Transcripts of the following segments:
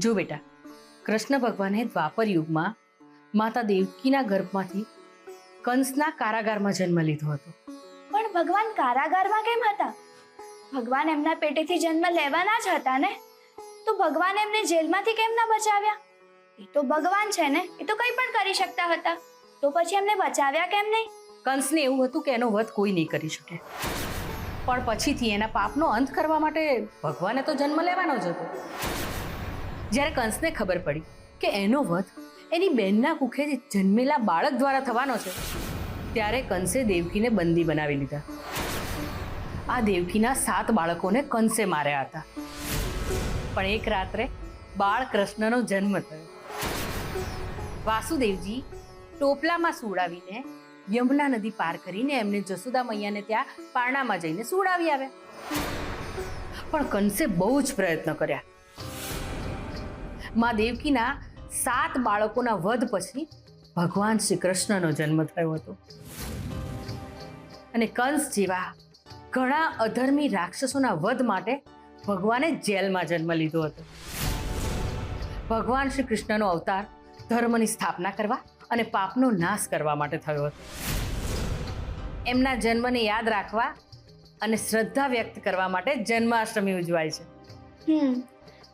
જો બેટા, કૃષ્ણ ભગવાને દ્વાપર યુગમાં માતા દેવકીના ગર્ભમાંથી કંસના કારાગારમાં જન્મ લીધો હતો. પણ ભગવાન કારાગારમાં કેમ હતા? ભગવાન એમના પેટેથી જન્મ લેવાના જ હતા ને, તો ભગવાન એમને જેલમાંથી કેમ ના બચાવ્યા? એ તો ભગવાન છે ને, એ તો કંઈ પણ કરી શકતા હતા, તો પછી એમને બચાવ્યા કેમ નહીં? કંસને એવું હતું કે એનો વધ કોઈ નહીં કરી શકે, પણ પછીથી એના પાપનો અંત કરવા માટે ભગવાને તો જન્મ લેવાનો જ હતો. જ્યારે કંસને ખબર પડી કે એનો વધ એની બહેનના કુખેથી જન્મેલા બાળક દ્વારા થવાનો છે, ત્યારે કંસે દેવકીને બંદી બનાવી લીધા. આ દેવકીના 7 બાળકોને કંસે માર્યા હતા. પણ એક રાત્રે બાળ કૃષ્ણનો જન્મ થયો. વાસુદેવજી ટોપલામાં સુવડાવીને યમુના નદી પાર કરીને એમને જસોદા મૈયાને ત્યાં પારણામાં જઈને સુવડાવી આવ્યા. પણ કંસે બહુ જ પ્રયત્ન કર્યા. માં દેવકીના 7 બાળકોના વધ પછી ભગવાન શ્રી કૃષ્ણનો જન્મ થયો હતો. અને કંસ જેવા ઘણા અધર્મી રાક્ષસોના વધ માટે ભગવાને જેલમાં જન્મ લીધો હતો. ભગવાન શ્રી કૃષ્ણનો અવતાર ધર્મની સ્થાપના કરવા અને પાપનો નાશ કરવા માટે થયો હતો. એમના જન્મને યાદ રાખવા અને શ્રદ્ધા વ્યક્ત કરવા માટે જન્માષ્ટમી ઉજવાય છે.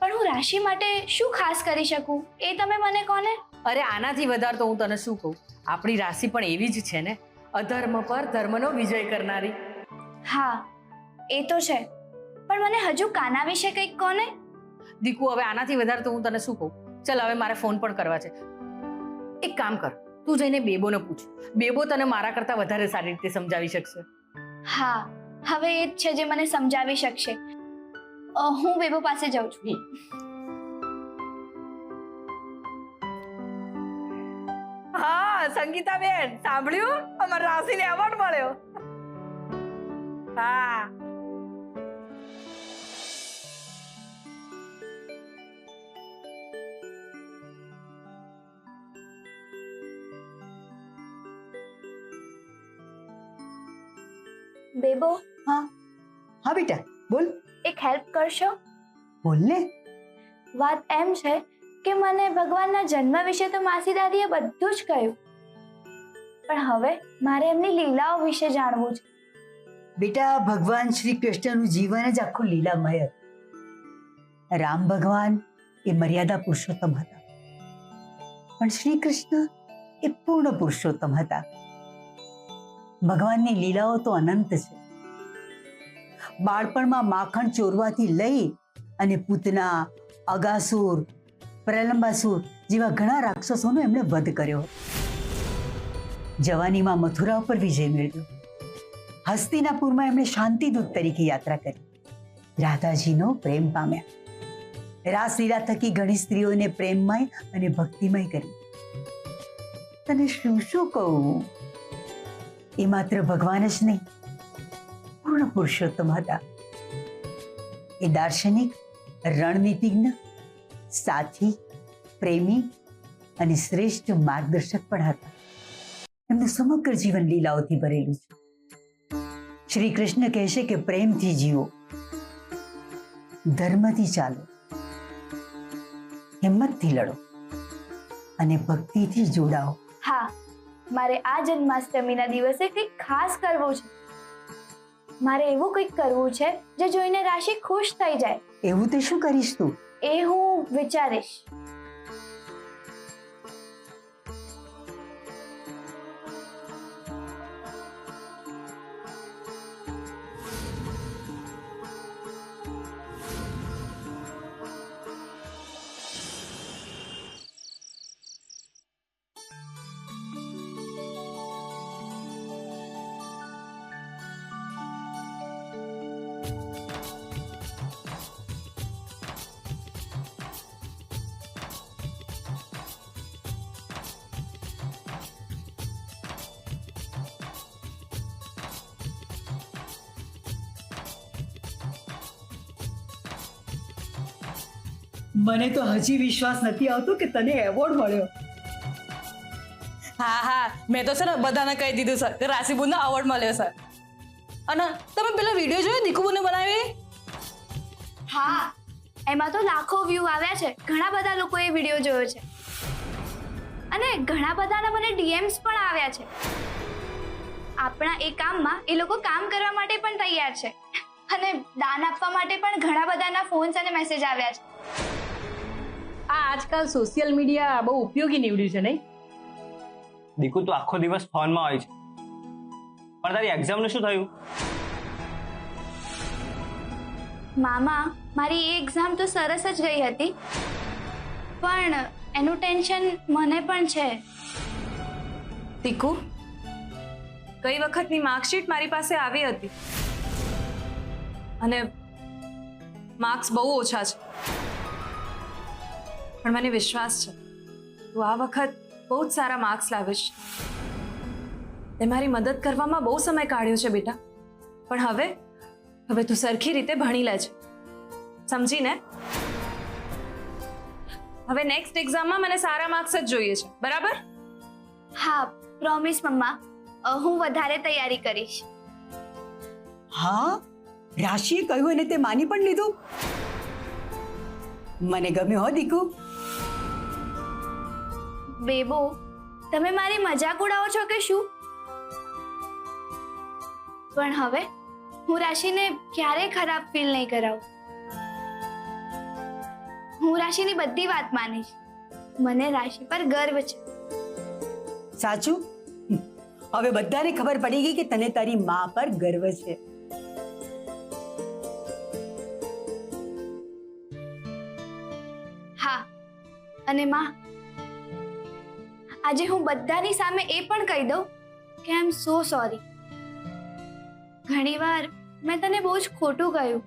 પણ હું રાશિ માટે શું ખાસ કરી શકું એ તમે મને કહો ને. અરે આનાથી વધારે તો હું તને શું કહું, આપણી રાશિ પણ એવી જ છે ને, અધર્મ પર ધર્મનો વિજય કરનારી. હા એ તો છે, પણ મને હજુ કાના વિશે કંઈક કહો ને. દીકુ, હવે આનાથી વધારે તો હું તને શું કહું. ચલ, હવે મારે ફોન પણ કરવા છે. એક કામ કર, તું જઈને બેબોને પૂછ. બેબો તને મારા કરતાં વધારે સારી રીતે સમજાવી શકશે. હા, હવે એ જ છે જે મને સમજાવી શકશે. હું બેબો પાસે જાઉં છું. હા સંગીતાબેન, સાંભળ્યું? અમારા રાશિને એવોર્ડ મળ્યો. હા બેબો, हाँ हाँ बेटा बोल. એક હેલ્પ કરશો? बोल ने. વાત એમ છે કે મને ભગવાનના જન્મ વિશે તો માસી દાદીએ બધું જ કહ્યું, પણ હવે મારે એમની લીલાઓ વિશે જાણવું છે. બેટા, ભગવાન શ્રી કૃષ્ણનું જીવન જ આખું લીલામય હતું. રામ ભગવાન એ મર્યાદા પુરુષોત્તમ હતા, પણ શ્રી કૃષ્ણ એ પૂર્ણ પુરુષોત્તમ હતા. ભગવાનની લીલાઓ તો અનંત છે. બાળપણમાં માખણ ચોરવાથી લઈ અને પૂતના, અગાસુર, પ્રલંબાસુર જેવા ઘણા રાક્ષસોનો એમણે વધ કર્યો. જવાનીમાં મથુરા ઉપર વિજય મેળવ્યો. હસ્તિનાપુરમાં એમણે શાંતિદૂત તરીકે યાત્રા કરી. રાધાજીનો પ્રેમ પામ્યા. રાસલીલા થકી ઘણી સ્ત્રીઓને પ્રેમમય અને ભક્તિમય કરી. તને શું શું કહું, એ માત્ર ભગવાન જ નહીં, પૂર્ણ પુરુષોત્તમ હતા. એ દાર્શનિક, રણનીતિજ્ઞ, સાથી, પ્રેમી અને શ્રેષ્ઠ માર્ગદર્શક પણ હતા. એમનું સમગ્ર જીવન લીલાઓથી ભરેલું છે. શ્રી કૃષ્ણ કહેશે કે પ્રેમથી જીવો, ધર્મથી ચાલો, હિંમતથી લડો અને ભક્તિથી જોડાઓ. હા, મારે આ જન્માષ્ટમીના દિવસે કંઈક ખાસ કરવું છે. મારે એવું કંઈક કરવું છે જે જોઈને રાશિ ખુશ થઈ જાય. એવું તે શું કરીશ તું? એ હું વિચારીશ. મને તો હજી વિશ્વાસ નથી આવતો કે તને એવોર્ડ મળ્યો. હા હા, મેં તો છે ને બધાને કહી દીધું સર કે રાશિબુનને અવોર્ડ મળ્યો સર. અને તમે પેલો વિડીયો જોયો દીકુબુને બનાવી? હા, એમાં તો લાખો વ્યૂ આવ્યા છે. ઘણા બધા લોકોએ વિડીયો જોયો છે અને ઘણા બધાના મને ડીએમ્સ પણ આવ્યા છે. આપણા એ કામમાં એ લોકો કામ કરવા માટે પણ તૈયાર છે અને દાન આપવા માટે પણ ઘણા બધાના ફોન્સ અને મેસેજ આવ્યા છે. આ આજકાલ સોશિયલ મીડિયા બહુ ઉપયોગી નીવડ્યું છે નહીં? દીકુ તું આખો દિવસ ફોનમાં હોય છે, પણ તારી એક્ઝામનું શું થયું? મામા, મારી એ એક્ઝામ તો સરસ જ ગઈ હતી, પણ એનું ટેન્શન મને પણ છે. દીકુ, ગઈ વખતની માર્કશીટ મારી પાસે આવી હતી અને માર્ક્સ બહુ ઓછા છે, પણ મને વિશ્વાસ છે તું આ વખત બહુ જ સારા માર્ક્સ લાવીશ. તે મારી મદદ કરવામાં બહુ સમય કાઢ્યો છે બેટા, પણ હવે તું સરખી રીતે ભણી લેજે, સમજીને? હવે નેક્સ્ટ એક્ઝામમાં મને સારા માર્ક્સ જ જોઈએ છે, બરાબર? હા, પ્રોમિસ મમ્મા, હું વધારે તૈયારી કરીશ. હા, રાશિએ કહ્યું અને તે માની પણ લીધું. મને ગમ્યું હો દીકુ. બેબો, તમે મારી મજાક ઉડાવો છો કે શું? પણ હવે હું રાશિને ક્યારેય ખરાબ ફીલ નહીં કરાવું. હું રાશિની બધી વાત માનીશ. મને રાશિ પર ગર્વ છે. સાચું? હવે બધાને ખબર પડી ગઈ કે તને તારી મા પર ગર્વ છે. હા, અને માં, આજે હું બધાની સામે એ પણ કહી દઉં કે આઈ એમ સો સોરી. ઘણીવાર મેં તને બહુ જ ખોટું કહ્યું.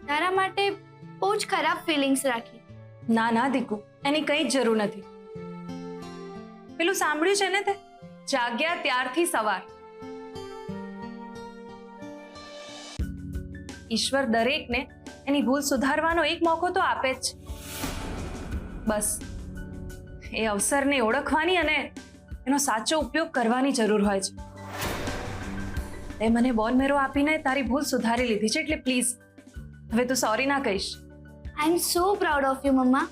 તારા માટે બહુ જ ખરાબ ફિલિંગ્સ રાખી. ના દીકુ, એની કંઈ જ જરૂર નથી. પેલું સાંભળ્યું છે ને તે, જાગ્યા ત્યારથી સવાર. ઈશ્વર દરેકને એની ભૂલ સુધારવાનો એક મોકો તો આપે જ છે. બસ એ અવસરને ઓળખવાની અને એનો સાચો ઉપયોગ કરવાની જરૂર હોય છે. તે મને બોન મેરો આપીને તારી ભૂલ સુધારી લીધી છે, એટલે પ્લીઝ હવે તું સોરી ના કહીશ. આઈ એમ સો પ્રાઉડ ઓફ યુ મમ્મા.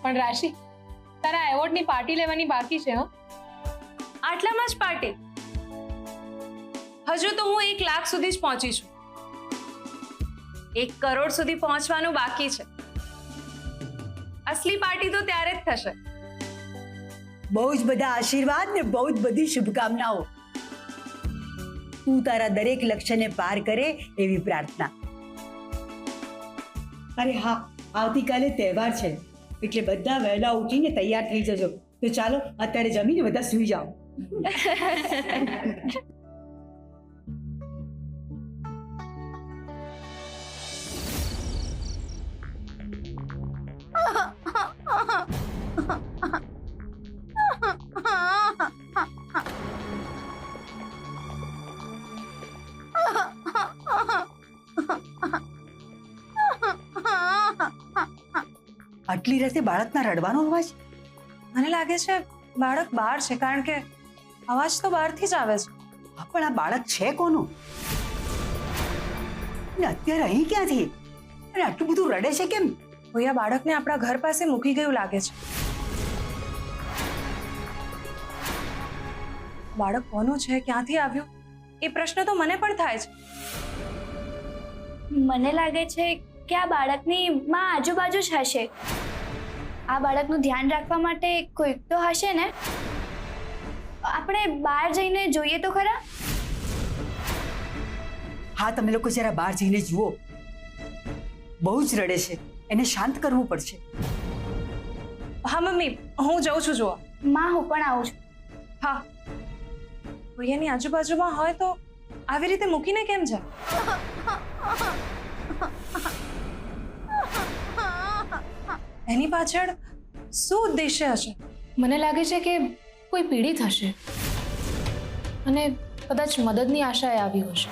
પણ રાશિ, તારા એવોર્ડની પાર્ટી લેવાની બાકી છે. આટલામાં જ પાર્ટી? હજુ તો હું 1 લાખ સુધી જ પહોંચી છું. 1 કરોડ સુધી પહોંચવાનું બાકી છે. અસલી પાર્ટી તો ત્યારે જ થશે. બહુ જ બધા આશીર્વાદ ને બહુ જ બધી શુભકામનાઓ. તું તારા દરેક લક્ષ્યને પાર કરે એવી પ્રાર્થના. અરે હા, આવતીકાલે તહેવાર છે, એટલે બધા વહેલા ઉઠીને તૈયાર થઈ જજો. તો ચાલો અત્યારે જમીને બધા સૂઈ જાઓ. આટલી રાતે બાળકના રડવાનો અવાજ? મને લાગે છે બાળક બહાર છે, કારણ કે અવાજ તો બહારથી જ આવે છે. પણ આ બાળક છે કોનું? અને અત્યારે અહીં ક્યાંથી? અને આટલું બધું રડે છે કેમ? કોઈ આ બાળકને આપણા ઘર પાસે મૂકી ગયું લાગે છે. બાળક કોનું છે, ક્યાંથી આવ્યું, એ પ્રશ્ન તો મને પણ થાય છે. મને લાગે છે કે આ બાળકની માં આજુબાજુ જ હશે. આ બાળકનું ધ્યાન રાખવા માટે કોઈક તો હશે ને. આપણે બહાર જઈને જોઈએ તો ખરા. હા, તમે લોકો જરા બહાર જઈને જુઓ. બહુ જ રડે છે, એને શાંત કરવું પડશે. હા મમ્મી, હું જઉં છું જોવા. માં, હું પણ આવું છું. હા, કોઈ એની આજુબાજુમાં હોય તો આવી રીતે મૂકીને કેમ જાય? એની પાછળ શું ઉદ્દેશ્ય હશે? મને લાગે છે કે કોઈ પીડિત હશે અને કદાચ મદદની આશાએ આવ્યું હશે.